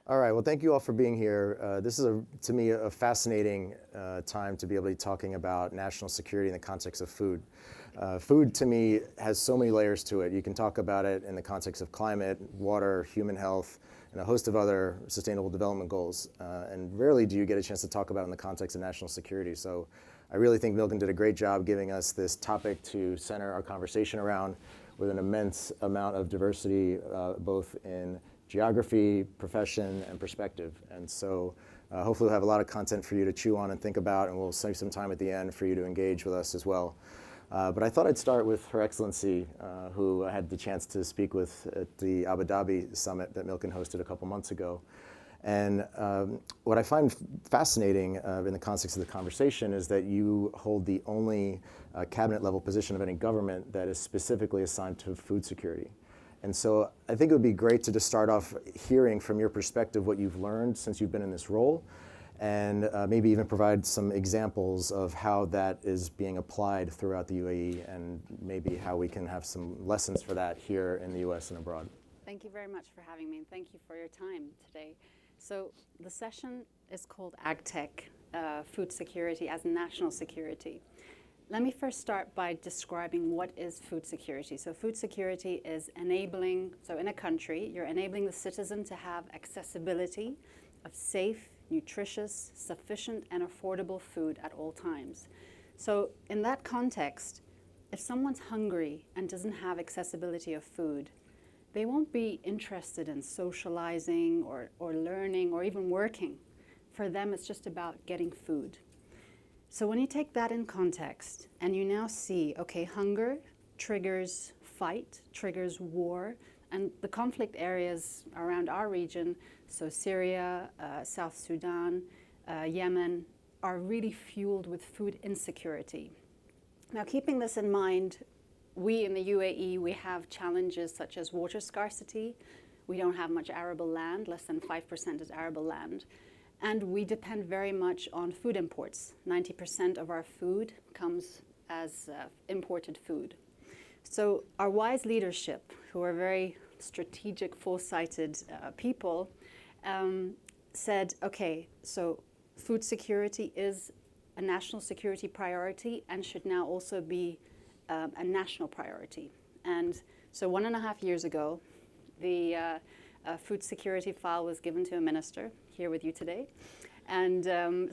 All right, well, thank you all for being here. This is, to me, a fascinating time to be able to be talking about national security in the context of food. Food, to me, has so many layers to it. You can talk about it in the context of climate, water, human health, and a host of other sustainable development goals. And rarely do you get a chance to talk about it in the context of national security. So I really think Milken did a great job giving us this topic to center our conversation around, with an immense amount of diversity, both in geography, profession, and perspective. And so hopefully we'll have a lot of content for you to chew on and think about, and we'll save some time at the end for you to engage with us as well. But I thought I'd start with Her Excellency, who I had the chance to speak with at the Abu Dhabi summit that Milken hosted a couple months ago. And what I find fascinating in the context of the conversation is that you hold the only cabinet level position of any government that is specifically assigned to food security. And so I think it would be great to just start off hearing from your perspective what you've learned since you've been in this role, and maybe even provide some examples of how that is being applied throughout the UAE, and maybe how we can have some lessons for that here in the US and abroad. Thank you very much for having me, and thank you for your time today. So the session is called AgTech, Food Security as National Security. Let me first start by describing what is food security. So food security is enabling, so in a country, you're enabling the citizen to have accessibility of safe, nutritious, sufficient, and affordable food at all times. So in that context, if someone's hungry and doesn't have accessibility of food, they won't be interested in socializing or learning or even working. For them, it's just about getting food. So when you take that in context and you now see, okay, hunger triggers fight, triggers war, and the conflict areas around our region, so Syria, South Sudan, Yemen, are really fueled with food insecurity. Now, keeping this in mind, we in the UAE, we have challenges such as water scarcity. We don't have much arable land, less than 5% is arable land. And we depend very much on food imports. 90% of our food comes as imported food. So our wise leadership, who are very strategic, foresighted people, said, okay, so food security is a national security priority and should now also be a national priority. And so 1.5 years ago, the food security file was given to a minister here with you today. And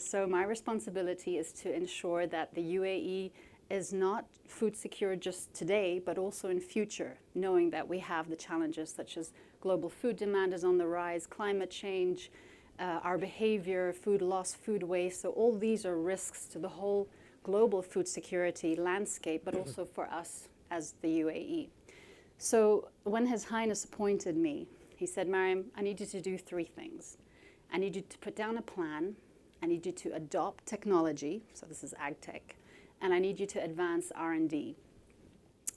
so my responsibility is to ensure that the UAE is not food secure just today, but also in future, knowing that we have the challenges such as global food demand is on the rise, climate change, our behavior, food loss, food waste. So all these are risks to the whole global food security landscape, but also for us as the UAE. So when His Highness appointed me, he said, Mariam, I need you to do 3 things. I need you to put down a plan. I need you to adopt technology. So this is AgTech. And I need you to advance R&D.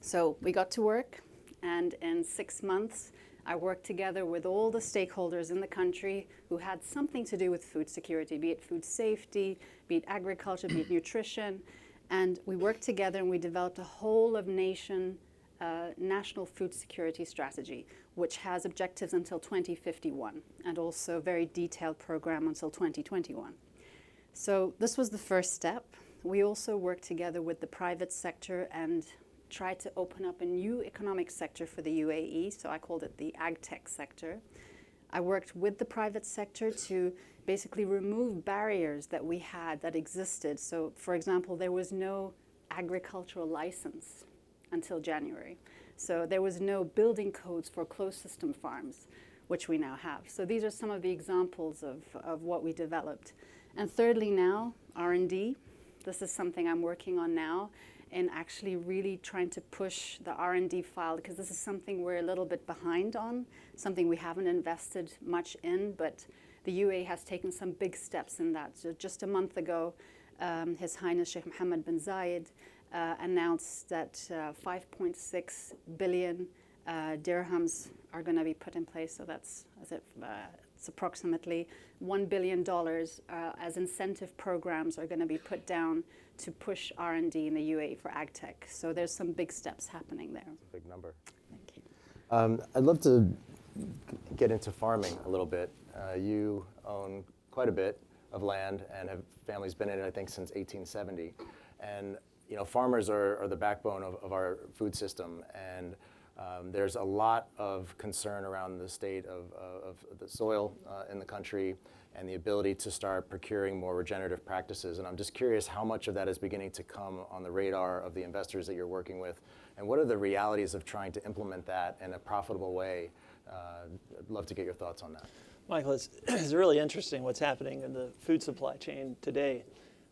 So we got to work. And in 6 months, I worked together with all the stakeholders in the country who had something to do with food security, be it food safety, be it agriculture, be it nutrition. And we worked together and we developed a whole of nation national food security strategy, which has objectives until 2051 and also a very detailed program until 2021. So this was the first step. We also worked together with the private sector and tried to open up a new economic sector for the UAE, so I called it the AgTech sector. I worked with the private sector to basically remove barriers that we had that existed. So, for example, there was no agricultural license until January. So there was no building codes for closed system farms, which we now have. So these are some of the examples of what we developed. And thirdly now, R&D. This is something I'm working on now in actually really trying to push the R&D file, because this is something we're a little bit behind on, something we haven't invested much in, but the UAE has taken some big steps in that. So just a month ago, His Highness Sheikh Mohammed bin Zayed announced that 5.6 billion dirhams are going to be put in place. So that's it's approximately $1 billion as incentive programs are going to be put down to push R&D in the UAE for AgTech. So there's some big steps happening there. That's a big number. Thank you. I'd love to get into farming a little bit. You own quite a bit of land and have family's been in it, I think, since 1870. And farmers are the backbone of our food system. And there's a lot of concern around the state of the soil in the country and the ability to start procuring more regenerative practices. And I'm just curious how much of that is beginning to come on the radar of the investors that you're working with, and what are the realities of trying to implement that in a profitable way? I'd love to get your thoughts on that. Michael, it's really interesting what's happening in the food supply chain today.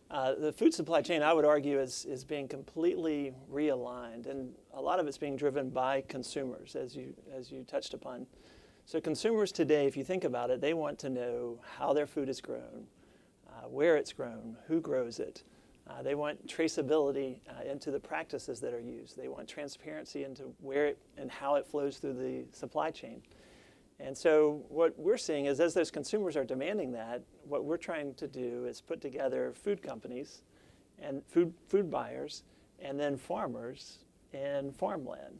The food supply chain, I would argue, is being completely realigned, and a lot of it's being driven by consumers, as you touched upon. So consumers today, if you think about it, they want to know how their food is grown, where it's grown, who grows it. They want traceability into the practices that are used. They want transparency into where it and how it flows through the supply chain. And so what we're seeing is, as those consumers are demanding that, what we're trying to do is put together food companies and food buyers and then farmers and farmland,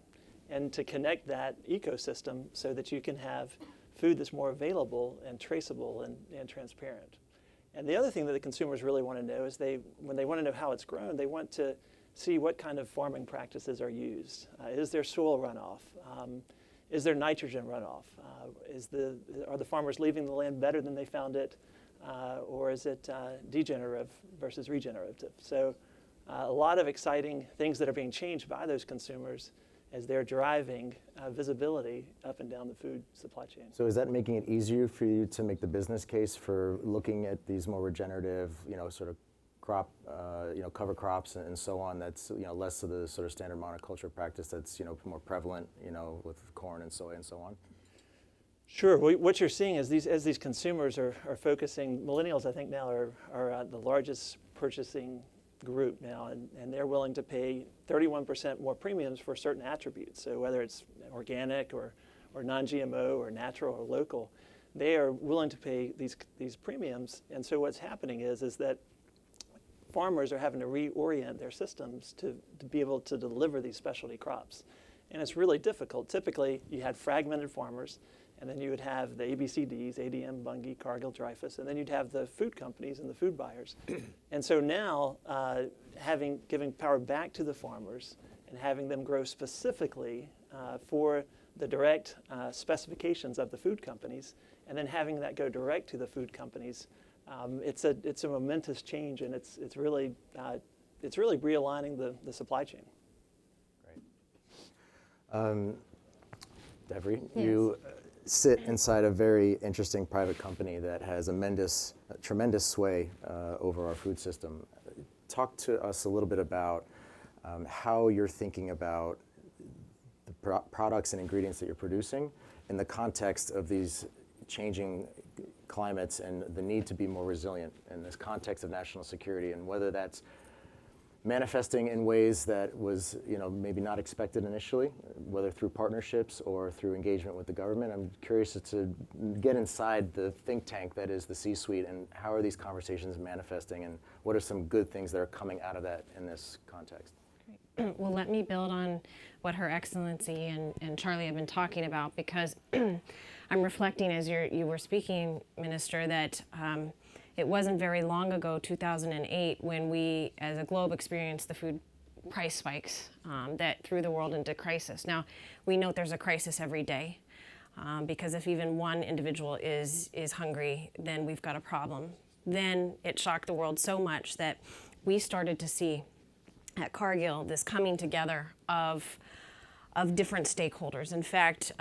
and to connect that ecosystem so that you can have food that's more available and traceable and transparent. And the other thing that the consumers really want to know is when they want to know how it's grown, they want to see what kind of farming practices are used. Is there soil runoff? Is there nitrogen runoff? Are the farmers leaving the land better than they found it? Or is it degenerative versus regenerative? So a lot of exciting things that are being changed by those consumers as they're driving visibility up and down the food supply chain. So is that making it easier for you to make the business case for looking at these more regenerative, sort of crop, cover crops and so on, that's, less of the sort of standard monoculture practice that's, more prevalent, with corn and soy and so on? Sure. What you're seeing is as these consumers are focusing, millennials I think now are the largest purchasing group now, and they're willing to pay 31% more premiums for certain attributes. So whether it's organic or non-GMO or natural or local, they are willing to pay these premiums. And so what's happening is that farmers are having to reorient their systems to be able to deliver these specialty crops. And it's really difficult. Typically, you had fragmented farmers, and then you would have the ABCDs, ADM, Bunge, Cargill, Dreyfus, and then you'd have the food companies and the food buyers. And so now, giving power back to the farmers and having them grow specifically for the direct specifications of the food companies, and then having that go direct to the food companies, it's a momentous change, and it's really realigning the supply chain. Great. Devry, Yes. You sit inside a very interesting private company that has a tremendous sway over our food system. Talk to us a little bit about how you're thinking about the products and ingredients that you're producing in the context of these changing climates and the need to be more resilient in this context of national security, and whether that's manifesting in ways that was, maybe not expected initially, whether through partnerships or through engagement with the government. I'm curious to get inside the think tank that is the C-suite, and how are these conversations manifesting, and what are some good things that are coming out of that in this context? Great. Well, let me build on what Her Excellency and Charlie have been talking about, because I'm reflecting as you were speaking, Minister, that it wasn't very long ago, 2008, when we as a globe experienced the food price spikes that threw the world into crisis. Now, we note there's a crisis every day, because if even one individual is hungry, then we've got a problem. Then it shocked the world so much that we started to see at Cargill this coming together of different stakeholders. In fact,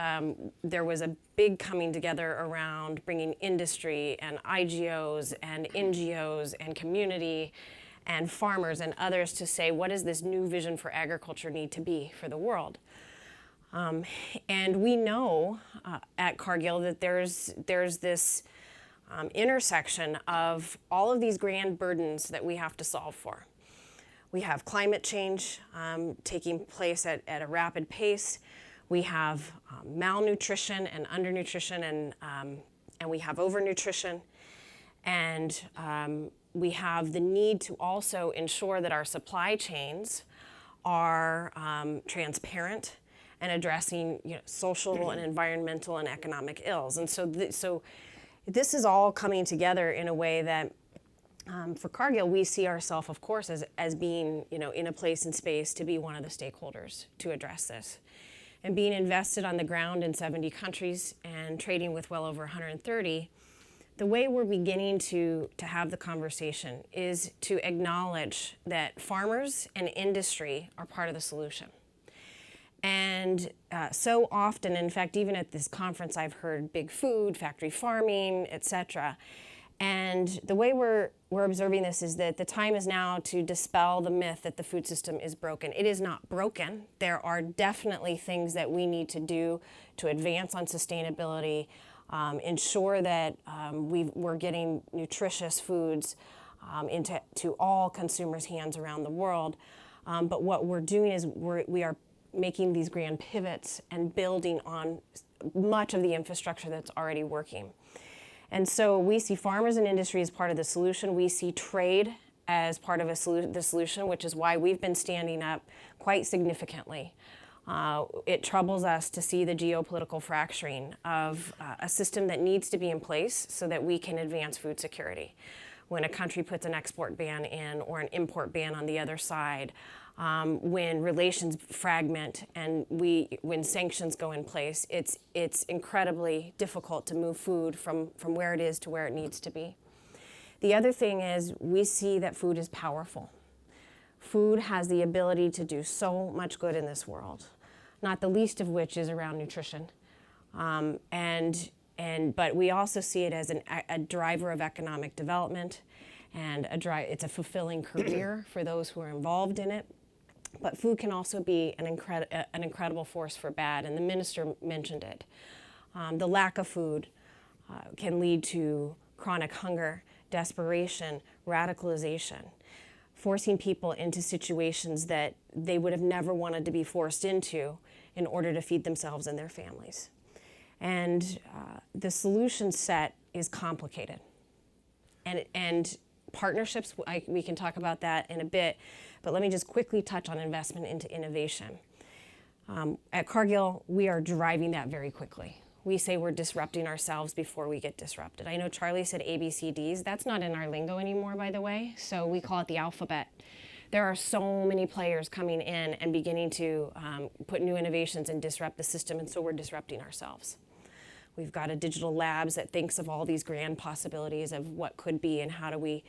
there was a big coming together around bringing industry and IGOs and NGOs and community and farmers and others to say, what does this new vision for agriculture need to be for the world? And we know at Cargill that there's this intersection of all of these grand burdens that we have to solve for. We have climate change taking place at a rapid pace. We have malnutrition and undernutrition, and we have overnutrition. And we have the need to also ensure that our supply chains are transparent and addressing social and environmental and economic ills. And so this is all coming together in a way that for Cargill, we see ourselves, of course, as being, in a place and space to be one of the stakeholders to address this. And being invested on the ground in 70 countries and trading with well over 130, the way we're beginning to have the conversation is to acknowledge that farmers and industry are part of the solution. And so often, in fact, even at this conference, I've heard big food, factory farming, et cetera. And the way we're observing this is that the time is now to dispel the myth that the food system is broken. It is not broken. There are definitely things that we need to do to advance on sustainability, ensure that we're getting nutritious foods into all consumers' hands around the world. But what we're doing is we are making these grand pivots and building on much of the infrastructure that's already working. And so we see farmers and industry as part of the solution. We see trade as part of the solution, which is why we've been standing up quite significantly. It troubles us to see the geopolitical fracturing of a system that needs to be in place so that we can advance food security. When a country puts an export ban in or an import ban on the other side, when relations fragment and when sanctions go in place, it's incredibly difficult to move food from where it is to where it needs to be. The other thing is we see that food is powerful. Food has the ability to do so much good in this world, not the least of which is around nutrition. But we also see it as a driver of economic development, and it's a fulfilling career for those who are involved in it. But food can also be an incredible force for bad, and the minister mentioned it. The lack of food can lead to chronic hunger, desperation, radicalization, forcing people into situations that they would have never wanted to be forced into in order to feed themselves and their families. And the solution set is complicated. And partnerships, we can talk about that in a bit, but let me just quickly touch on investment into innovation. At Cargill, we are driving that very quickly. We say we're disrupting ourselves before we get disrupted. I know Charlie said ABCDs. That's not in our lingo anymore, by the way, so we call it the alphabet. There are so many players coming in and beginning to put new innovations and disrupt the system, and so we're disrupting ourselves. We've got a digital labs that thinks of all these grand possibilities of what could be and how do we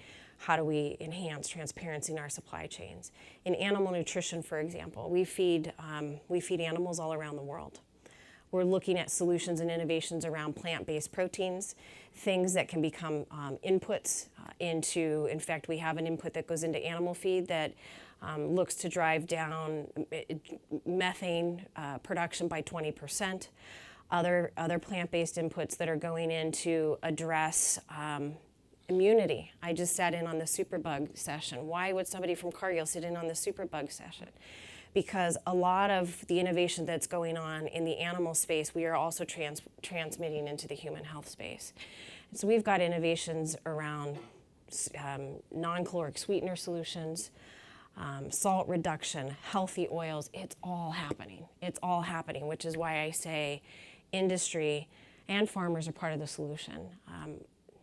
enhance transparency in our supply chains. In animal nutrition, for example, we feed animals all around the world. We're looking at solutions and innovations around plant-based proteins, things that can become inputs into, in fact, we have an input that goes into animal feed that looks to drive down methane production by 20%. Other plant-based inputs that are going in to address immunity. I just sat in on the superbug session. Why would somebody from Cargill sit in on the superbug session? Because a lot of the innovation that's going on in the animal space, we are also transmitting into the human health space. And so we've got innovations around non-caloric sweetener solutions, salt reduction, healthy oils. It's all happening. It's all happening, which is why I say industry and farmers are part of the solution.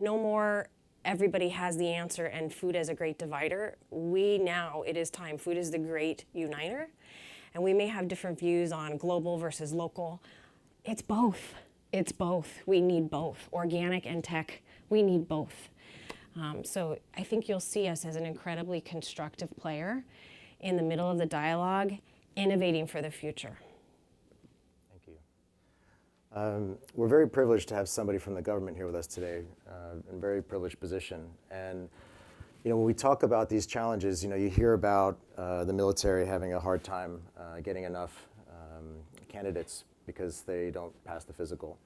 No more everybody has the answer and food as a great divider. It is time. Food is the great uniter. And we may have different views on global versus local. It's both. It's both. We need both. Organic and tech, we need both. So I think you'll see us as an incredibly constructive player in the middle of the dialogue, innovating for the future. We're very privileged to have somebody from the government here with us today, in a very privileged position. And when we talk about these challenges, you hear about the military having a hard time getting enough candidates because they don't pass the physical.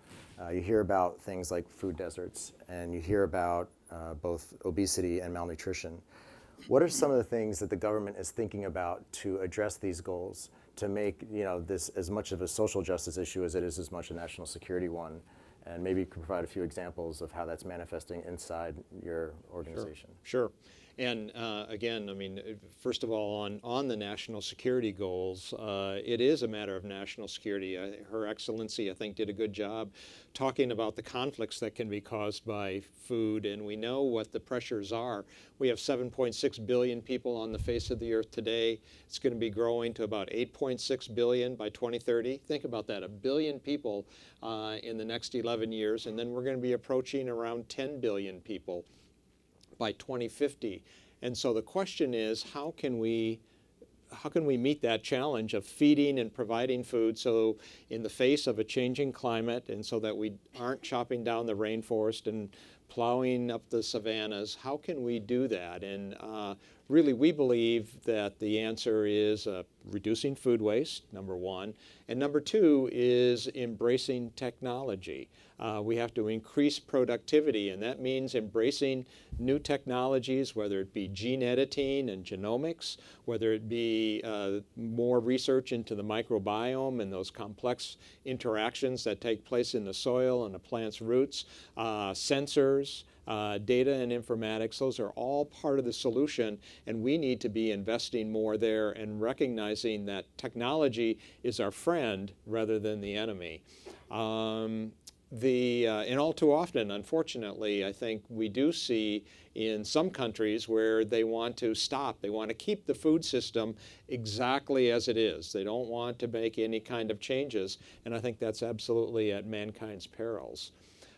You hear about things like food deserts, and you hear about both obesity and malnutrition. What are some of the things that the government is thinking about to address these goals, to make this as much of a social justice issue as it is as much a national security one? And maybe you could provide a few examples of how that's manifesting inside your organization. Sure. And again, I mean, first of all, on the national security goals, it is a matter of national security. Her Excellency, I think, did a good job talking about the conflicts that can be caused by food, and we know what the pressures are. We have 7.6 billion people on the face of the earth today. It's going to be growing to about 8.6 billion by 2030. Think about that, 1 billion people in the next 11 years, and then we're going to be approaching around 10 billion people by 2050. And so the question is, how can we meet that challenge of feeding and providing food so in the face of a changing climate, and so that we aren't chopping down the rainforest and plowing up the savannas? How can we do that? And really, we believe that the answer is reducing food waste, number one, and number two is embracing technology. We have to increase productivity, and that means embracing new technologies, whether it be gene editing and genomics, whether it be more research into the microbiome and those complex interactions that take place in the soil and the plant's roots, sensors, data and informatics. Those are all part of the solution, and we need to be investing more there and recognizing that technology is our friend rather than the enemy. And all too often, unfortunately, I think we do see in some countries where they want to stop. They want to keep the food system exactly as it is. They don't want to make any kind of changes, and I think that's absolutely at mankind's perils.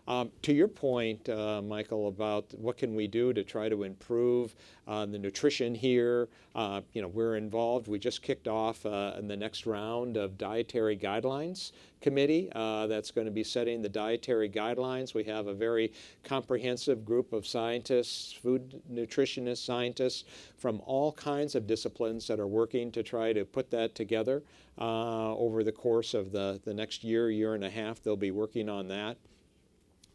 To your point, Michael, about what can we do to try to improve the nutrition here, we're involved. We just kicked off in the next round of dietary guidelines committee that's going to be setting the dietary guidelines. We have a very comprehensive group of scientists, food nutritionists, scientists from all kinds of disciplines that are working to try to put that together over the course of the next year and a half. They'll be working on that.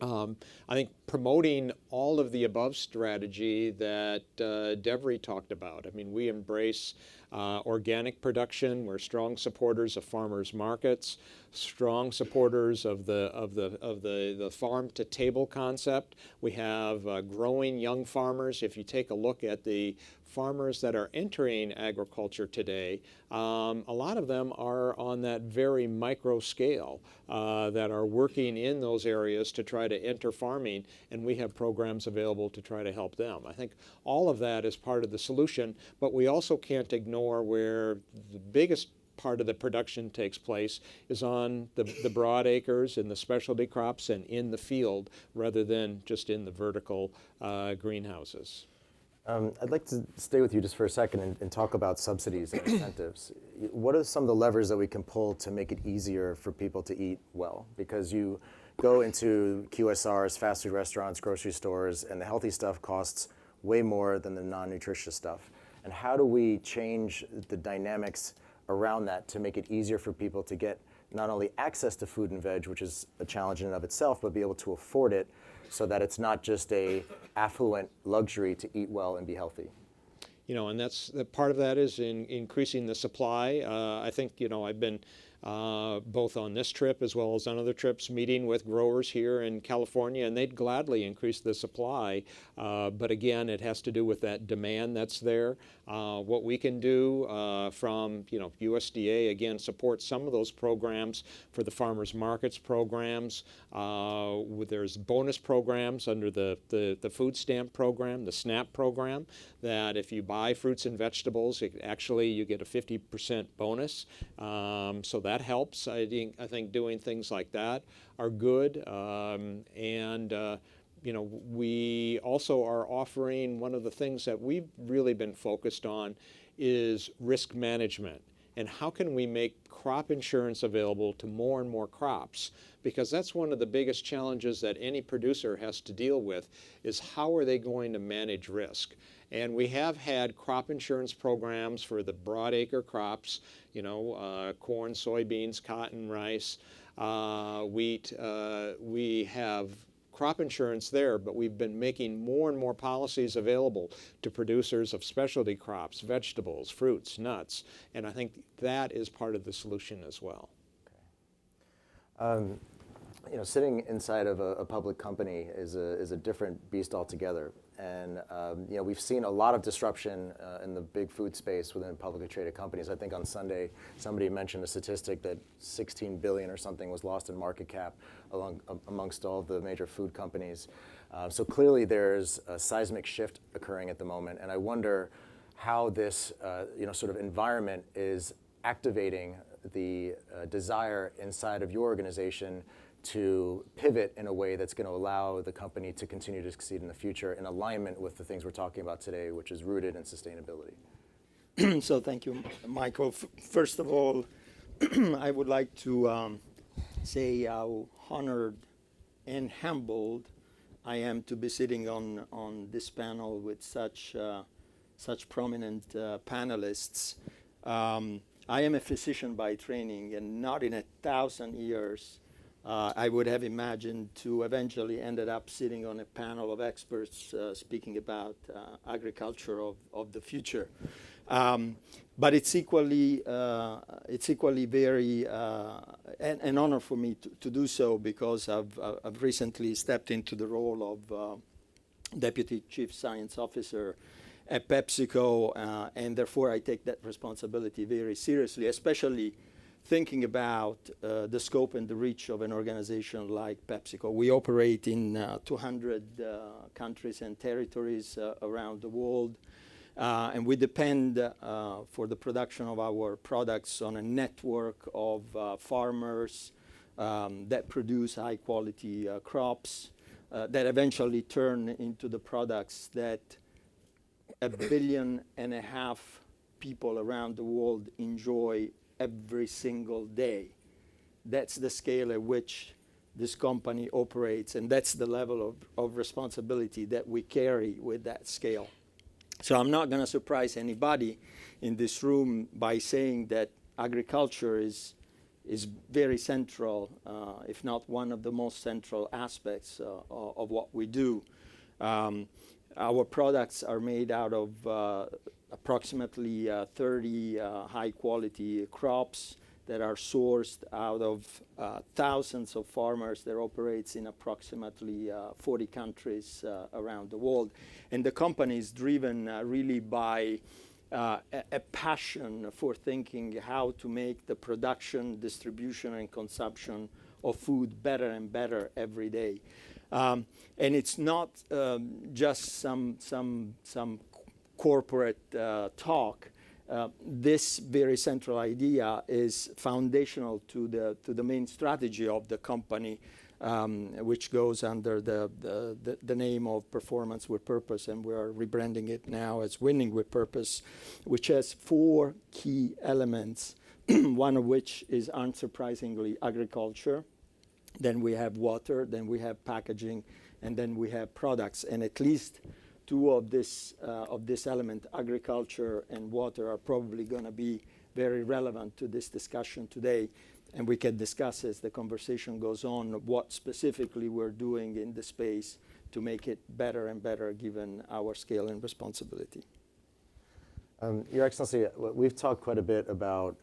I think promoting all of the above strategy that Devry talked about. I mean, we embrace organic production. We're strong supporters of farmers markets, strong supporters of the farm to table concept. We have growing young farmers. If you take a look at the farmers that are entering agriculture today, a lot of them are on that very micro scale that are working in those areas to try to enter farming, and we have programs available to try to help them. I think all of that is part of the solution, but we also can't ignore where the biggest part of the production takes place is on the broad acres and the specialty crops and in the field rather than just in the vertical greenhouses. I'd like to stay with you just for a second and talk about subsidies and incentives. What are some of the levers that we can pull to make it easier for people to eat well? Because you go into QSRs, fast food restaurants, grocery stores, and the healthy stuff costs way more than the non-nutritious stuff. And how do we change the dynamics around that to make it easier for people to get not only access to food and veg, which is a challenge in and of itself, but be able to afford it so that it's not just a affluent luxury to eat well and be healthy? And that's part of that is in increasing the supply. I think, I've been both on this trip as well as on other trips meeting with growers here in California, and they'd gladly increase the supply. But again, it has to do with that demand that's there. What we can do from, USDA, again, support some of those programs for the farmers markets programs. There's bonus programs under the food stamp program, the SNAP program, that if you buy fruits and vegetables, you get a 50% bonus. So that helps. I think doing things like that are good. We also are offering, one of the things that we've really been focused on is risk management. And how can we make crop insurance available to more and more crops? Because that's one of the biggest challenges that any producer has to deal with, is how are they going to manage risk? And we have had crop insurance programs for the broadacre crops, corn, soybeans, cotton, rice, wheat. We have crop insurance there, but we've been making more and more policies available to producers of specialty crops, vegetables, fruits, nuts, and I think that is part of the solution as well. Okay. Sitting inside of a public company is a different beast altogether, And we've seen a lot of disruption in the big food space within publicly traded companies. I think on Sunday, somebody mentioned a statistic that 16 billion or something was lost in market cap amongst all the major food companies. So clearly there's a seismic shift occurring at the moment. And I wonder how this sort of environment is activating the desire inside of your organization to pivot in a way that's going to allow the company to continue to succeed in the future in alignment with the things we're talking about today, which is rooted in sustainability. So thank you, Michael. First of all, I would like to say how honored and humbled I am to be sitting on this panel with such prominent panelists. I am a physician by training, and not in 1,000 years I would have imagined to eventually ended up sitting on a panel of experts speaking about agriculture of the future. But it's equally very an honor for me to do so, because I've recently stepped into the role of Deputy Chief Science Officer at PepsiCo, and therefore I take that responsibility very seriously, especially thinking about the scope and the reach of an organization like PepsiCo. We operate in 200 countries and territories around the world, and we depend for the production of our products on a network of farmers that produce high-quality crops that eventually turn into the products that 1.5 billion people around the world enjoy every single day. That's the scale at which this company operates, and that's the level of responsibility that we carry with that scale. So I'm not going to surprise anybody in this room by saying that agriculture is very central, if not one of the most central aspects of what we do. Our products are made out of approximately 30 high-quality crops that are sourced out of thousands of farmers that operates in approximately 40 countries around the world. And the company is driven really by a passion for thinking how to make the production, distribution, and consumption of food better and better every day. And it's not just some corporate talk. This very central idea is foundational to the main strategy of the company, which goes under the name of Performance with Purpose, and we are rebranding it now as Winning with Purpose, which has 4 key elements, one of which is unsurprisingly agriculture. Then we have water, then we have packaging, and then we have products. And at least 2 of this element, agriculture and water, are probably going to be very relevant to this discussion today. And we can discuss as the conversation goes on what specifically we're doing in the space to make it better and better given our scale and responsibility. Your Excellency, we've talked quite a bit about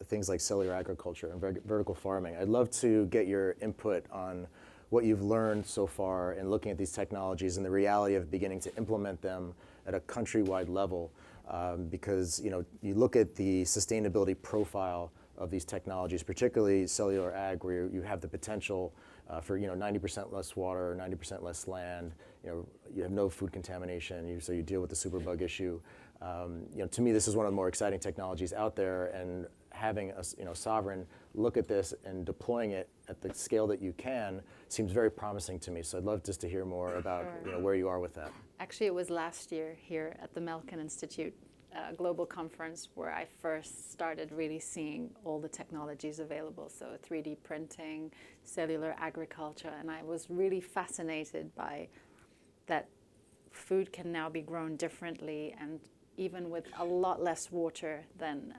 things like cellular agriculture and vertical farming. I'd love to get your input on what you've learned so far in looking at these technologies and the reality of beginning to implement them at a countrywide level, because you look at the sustainability profile of these technologies, particularly cellular ag, where you have the potential for 90% less water, 90% less land. You have no food contamination, so you deal with the superbug issue. To me, this is one of the more exciting technologies out there, and having a sovereign look at this and deploying it at the scale that you can seems very promising to me. So I'd love just to hear more about where you are with that. Actually, it was last year here at the Milken Institute global conference where I first started really seeing all the technologies available. So 3D printing, cellular agriculture, and I was really fascinated by that food can now be grown differently, and even with a lot less water than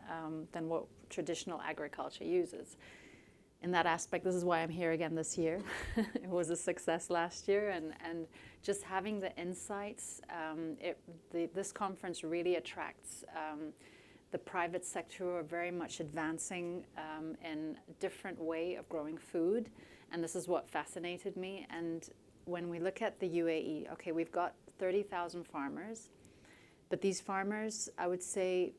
what traditional agriculture uses. In that aspect, this is why I'm here again this year. It was a success last year, and just having the insights, this conference really attracts the private sector who are very much advancing in a different way of growing food, and this is what fascinated me. And when we look at the UAE, okay, we've got 30,000 farmers, but these farmers, I would say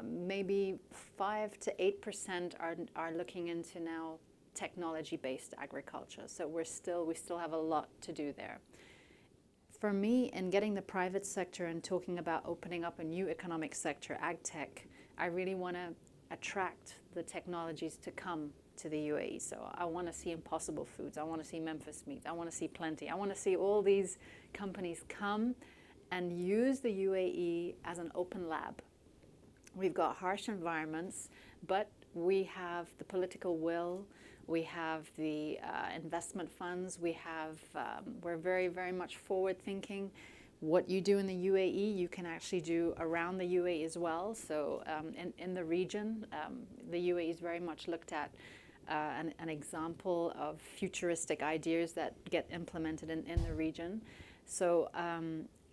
maybe 5 to 8% are looking into now technology-based agriculture. So we still have a lot to do there. For me, in getting the private sector and talking about opening up a new economic sector, ag tech, I really want to attract the technologies to come to the UAE. So I want to see Impossible Foods, I want to see Memphis Meats, I want to see Plenty, I want to see all these companies come and use the UAE as an open lab. We've got harsh environments, but we have the political will, we have the investment funds, we're very, very much forward thinking. What you do in the UAE, you can actually do around the UAE as well. So in the region, the UAE is very much looked at an example of futuristic ideas that get implemented in the region. So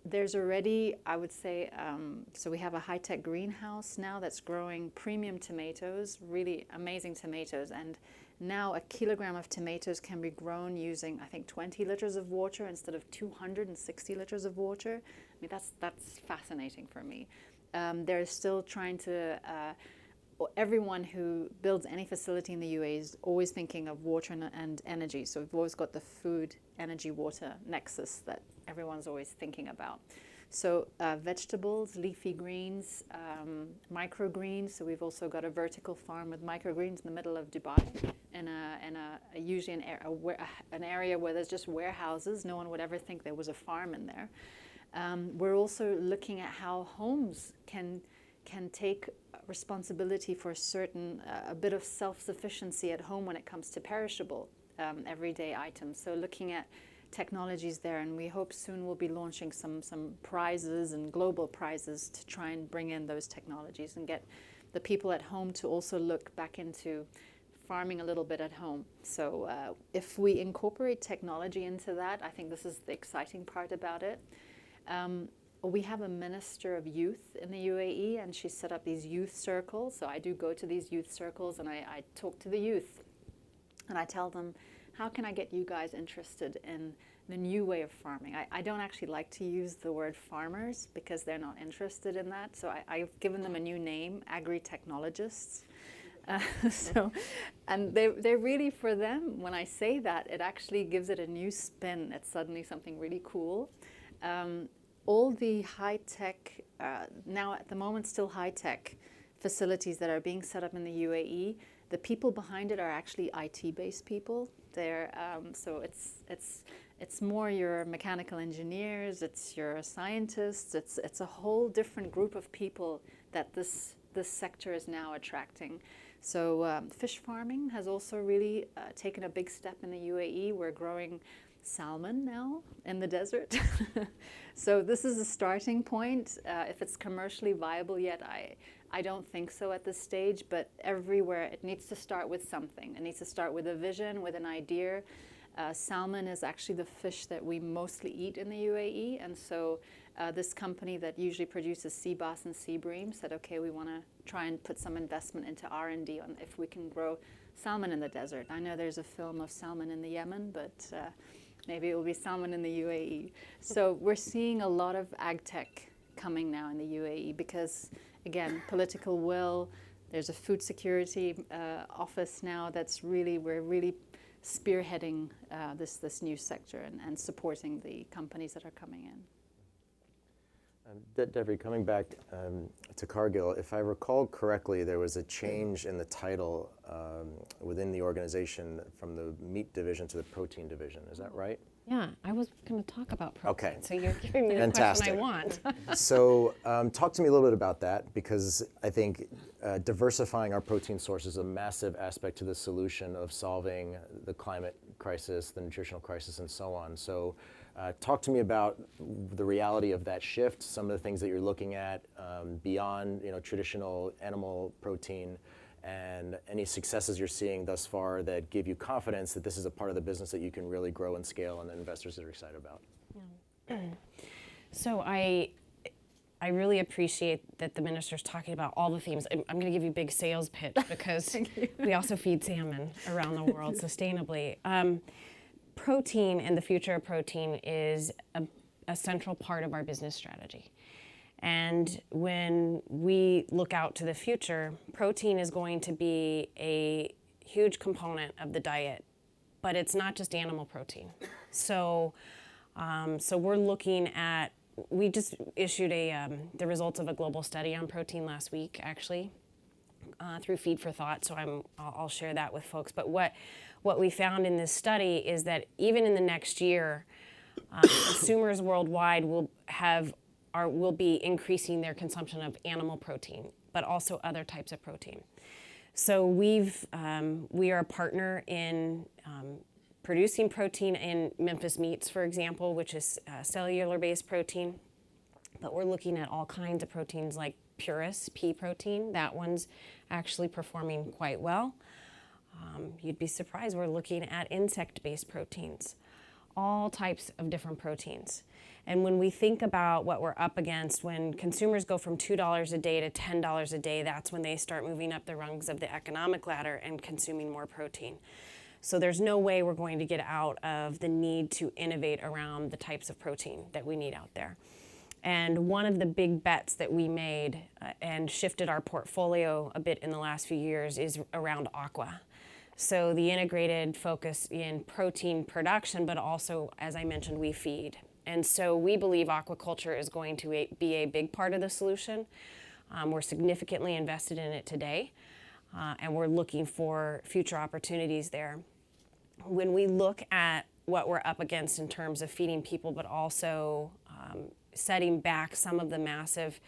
there's already, I would say, so we have a high-tech greenhouse now that's growing premium tomatoes, really amazing tomatoes. And now a kilogram of tomatoes can be grown using, I think, 20 liters of water instead of 260 liters of water. I mean, that's fascinating for me. They're still trying to, everyone who builds any facility in the UAE is always thinking of water and energy. So we've always got the food, energy, water nexus that everyone's always thinking about. So vegetables, leafy greens, microgreens. So we've also got a vertical farm with microgreens in the middle of Dubai, in usually an area where there's just warehouses. No one would ever think there was a farm in there. We're also looking at how homes can take responsibility for a bit of self-sufficiency at home when it comes to perishable everyday items. So looking at technologies there, and we hope soon we'll be launching some prizes and global prizes to try and bring in those technologies and get the people at home to also look back into farming a little bit at home. So if we incorporate technology into that, I think this is the exciting part about it. We have a minister of youth in the UAE, and she set up these youth circles. So I do go to these youth circles and I talk to the youth, and I tell them, how can I get you guys interested in the new way of farming? I don't actually like to use the word farmers because they're not interested in that. So I've given them a new name, agri-technologists. And they're really, for them, when I say that, it actually gives it a new spin. It's suddenly something really cool. All the high-tech, now at the moment still high-tech facilities that are being set up in the UAE, the people behind it are actually IT-based people. They're, so it's more your mechanical engineers, it's your scientists, it's a whole different group of people that this sector is now attracting. So fish farming has also really taken a big step in the UAE. We're growing salmon now in the desert. So this is a starting point. If it's commercially viable yet, I don't think so at this stage, but everywhere it needs to start with something. It needs to start with a vision, with an idea. Salmon is actually the fish that we mostly eat in the UAE, and so this company that usually produces sea bass and sea bream said, okay, we want to try and put some investment into R&D on if we can grow salmon in the desert. I know there's a film of salmon in the Yemen, but maybe it will be salmon in the UAE. So we're seeing a lot of ag tech coming now in the UAE because, again, political will. There's a food security office now we're really spearheading this new sector and supporting the companies that are coming in. Devry, coming back to Cargill, if I recall correctly, there was a change in the title within the organization from the meat division to the protein division. Is that right? Yeah, I was going to talk about protein. Okay. So you're giving me the Fantastic. question I want. So talk to me a little bit about that, because I think diversifying our protein source is a massive aspect to the solution of solving the climate crisis, the nutritional crisis, and so on. So talk to me about the reality of that shift, some of the things that you're looking at beyond traditional animal protein, and any successes you're seeing thus far that give you confidence that this is a part of the business that you can really grow and scale and that investors are excited about. Yeah. So I really appreciate that the minister's talking about all the themes. I'm going to give you a big sales pitch because we also feed salmon around the world sustainably. protein and the future of protein is a central part of our business strategy. And when we look out to the future, protein is going to be a huge component of the diet, but it's not just animal protein. So we're looking at, we just issued the results of a global study on protein last week, actually, through Feed for Thought, so I'll share that with folks. But what we found in this study is that even in the next year, consumers worldwide will be increasing their consumption of animal protein, but also other types of protein. So we are a partner in producing protein in Memphis Meats, for example, which is cellular-based protein. But we're looking at all kinds of proteins like Purus, pea protein. That one's actually performing quite well. You'd be surprised, we're looking at insect-based proteins, all types of different proteins. And when we think about what we're up against, when consumers go from $2 a day to $10 a day, that's when they start moving up the rungs of the economic ladder and consuming more protein. So there's no way we're going to get out of the need to innovate around the types of protein that we need out there. And one of the big bets that we made and shifted our portfolio a bit in the last few years is around aqua. So the integrated focus in protein production, but also, as I mentioned, we feed. And so we believe aquaculture is going to be a big part of the solution. We're significantly invested in it today, and we're looking for future opportunities there. When we look at what we're up against in terms of feeding people, but also setting back some of the massive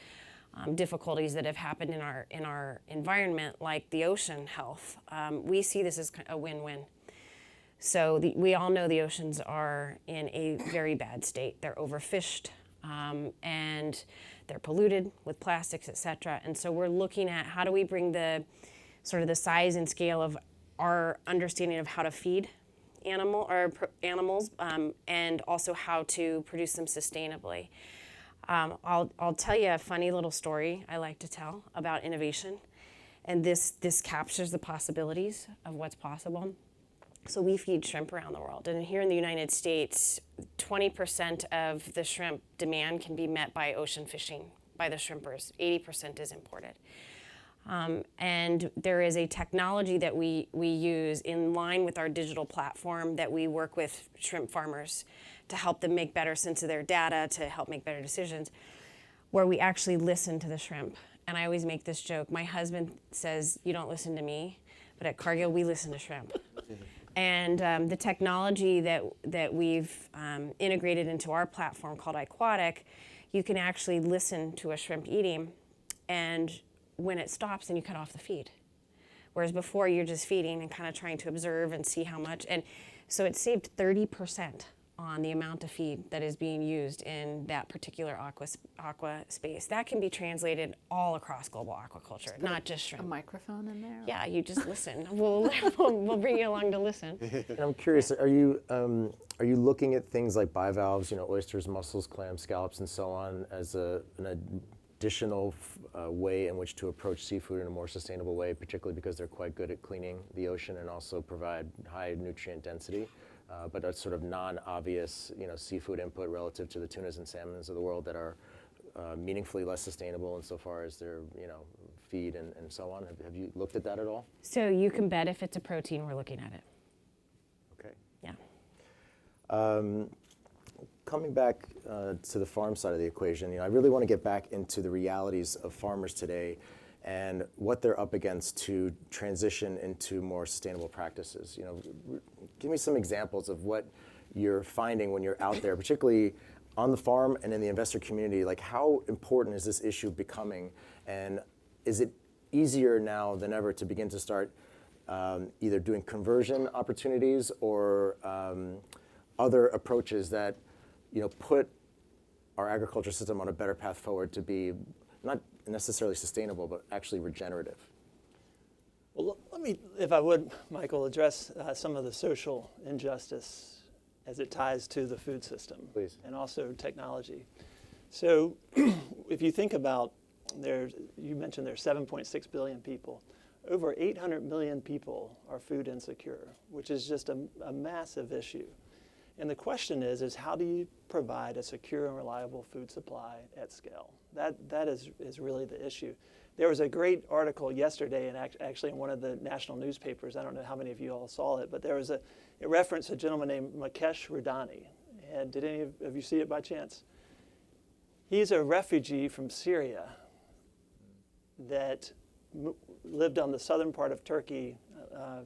difficulties that have happened in our environment, like the ocean health, we see this as a win-win. So we all know the oceans are in a very bad state. They're overfished, and they're polluted with plastics, et cetera. And so we're looking at how do we bring the size and scale of our understanding of how to feed animals, and also how to produce them sustainably. I'll tell you a funny little story I like to tell about innovation, and this captures the possibilities of what's possible. So we feed shrimp around the world, and here in the United States, 20% of the shrimp demand can be met by ocean fishing, by the shrimpers. 80% is imported. And there is a technology that we use in line with our digital platform that we work with shrimp farmers to help them make better sense of their data, to help make better decisions, where we actually listen to the shrimp. And I always make this joke. My husband says, "You don't listen to me," but at Cargill, we listen to shrimp. And the technology that we've integrated into our platform called Aquatic, you can actually listen to a shrimp eating, and when it stops, then you cut off the feed. Whereas before, you're just feeding and kind of trying to observe and see how much. And so it saved 30% on the amount of feed that is being used in that particular aqua space. That can be translated all across global aquaculture, not just shrimp. A microphone in there? Yeah, you just listen. We'll bring you along to listen. And I'm curious, are you looking at things like bivalves, oysters, mussels, clams, scallops, and so on, as an additional way in which to approach seafood in a more sustainable way, particularly because they're quite good at cleaning the ocean and also provide high nutrient density, but a sort of non-obvious, seafood input relative to the tunas and salmons of the world that are meaningfully less sustainable insofar as their, feed and so on. Have you looked at that at all? So you can bet if it's a protein, we're looking at it. Okay. Yeah. Coming back to the farm side of the equation, I really want to get back into the realities of farmers today and what they're up against to transition into more sustainable practices. Give me some examples of what you're finding when you're out there, particularly on the farm and in the investor community. Like, how important is this issue becoming, and is it easier now than ever to begin to start either doing conversion opportunities or other approaches that put our agriculture system on a better path forward to be not necessarily sustainable, but actually regenerative? Well, let me, if I would, Michael, address some of the social injustice as it ties to the food system. Please. And also technology. So if you think about, you mentioned there's 7.6 billion people. Over 800 million people are food insecure, which is just a massive issue. And the question is how do you provide a secure and reliable food supply at scale? That is really the issue. There was a great article yesterday, and actually in one of the national newspapers. I don't know how many of you all saw it, but there was it referenced a gentleman named Mukesh Rudani. And did any of you see it by chance? He's a refugee from Syria that lived on the southern part of Turkey,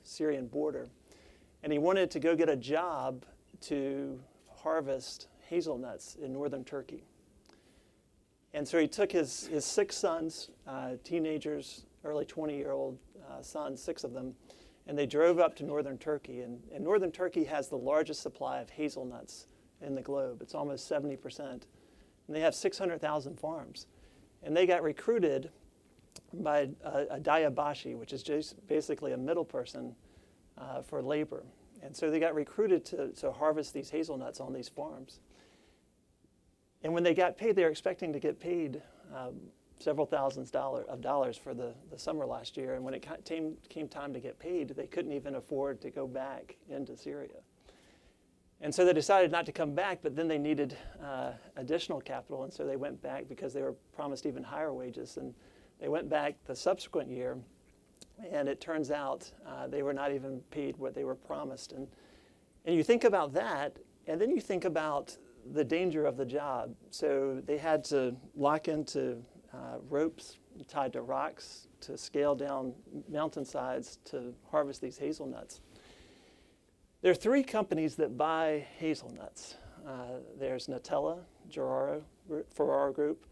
Syrian border, and he wanted to go get a job to harvest hazelnuts in northern Turkey. And so he took his 6 sons, teenagers, early 20-year-old sons, 6 of them, and they drove up to northern Turkey. And northern Turkey has the largest supply of hazelnuts in the globe. It's almost 70%. And they have 600,000 farms. And they got recruited by a dayabashi, which is just basically a middle person for labor. And so they got recruited to harvest these hazelnuts on these farms. And when they got paid, they were expecting to get paid several thousands of dollars for the summer last year. And when it came time to get paid, they couldn't even afford to go back into Syria. And so they decided not to come back, but then they needed additional capital. And so they went back because they were promised even higher wages. And they went back the subsequent year, and it turns out they were not even paid what they were promised. And you think about that, and then you think about the danger of the job. So they had to lock into ropes tied to rocks to scale down mountainsides to harvest these hazelnuts. There are 3 companies that buy hazelnuts. There's Nutella, Ferraro Group,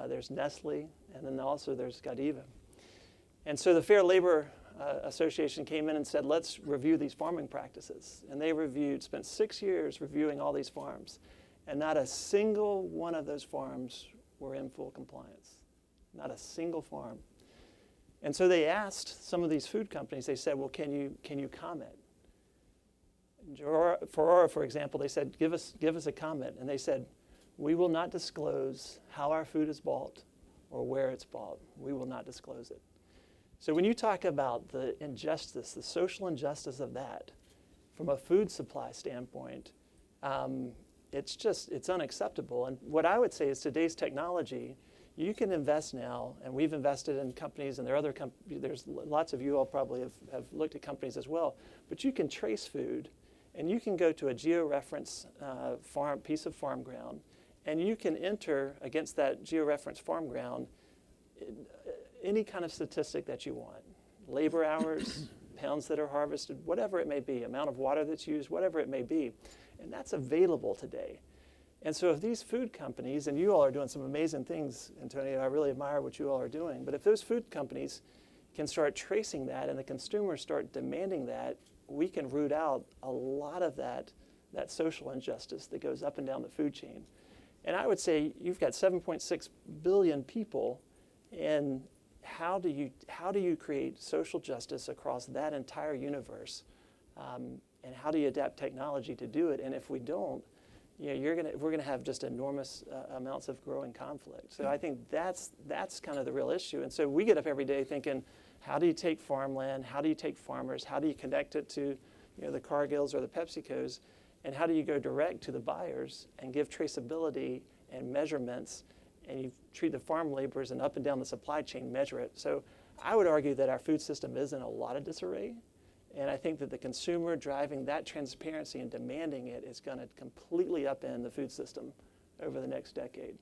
there's Nestle, and then also there's Godiva. And so the Fair Labor Association came in and said, let's review these farming practices. And they spent 6 years reviewing all these farms. And not a single one of those farms were in full compliance. Not a single farm. And so they asked some of these food companies, they said, well, can you comment? Ferraro, for example, they said, give us a comment. And they said, we will not disclose how our food is bought or where it's bought. We will not disclose it. So when you talk about the injustice, the social injustice of that, from a food supply standpoint, it's unacceptable. And what I would say is today's technology, you can invest now, and we've invested in companies, and there are other there's lots of you all probably have looked at companies as well, but you can trace food, and you can go to a georeference piece of farm ground, and you can enter against that georeference farm ground any kind of statistic that you want. Labor hours, pounds that are harvested, whatever it may be, amount of water that's used, whatever it may be. And that's available today. And so if these food companies, and you all are doing some amazing things, Antonio, I really admire what you all are doing, but if those food companies can start tracing that and the consumers start demanding that, we can root out a lot of that social injustice that goes up and down the food chain. And I would say you've got 7.6 billion people, and how do you create social justice across that entire universe? And how do you adapt technology to do it? And if we don't, we're going to have just enormous amounts of growing conflict. So I think that's kind of the real issue. And so we get up every day thinking, how do you take farmland? How do you take farmers? How do you connect it to the Cargills or the PepsiCos? And how do you go direct to the buyers and give traceability and measurements, and you treat the farm laborers and up and down the supply chain, measure it? So I would argue that our food system is in a lot of disarray. And I think that the consumer driving that transparency and demanding it is going to completely upend the food system over the next decade.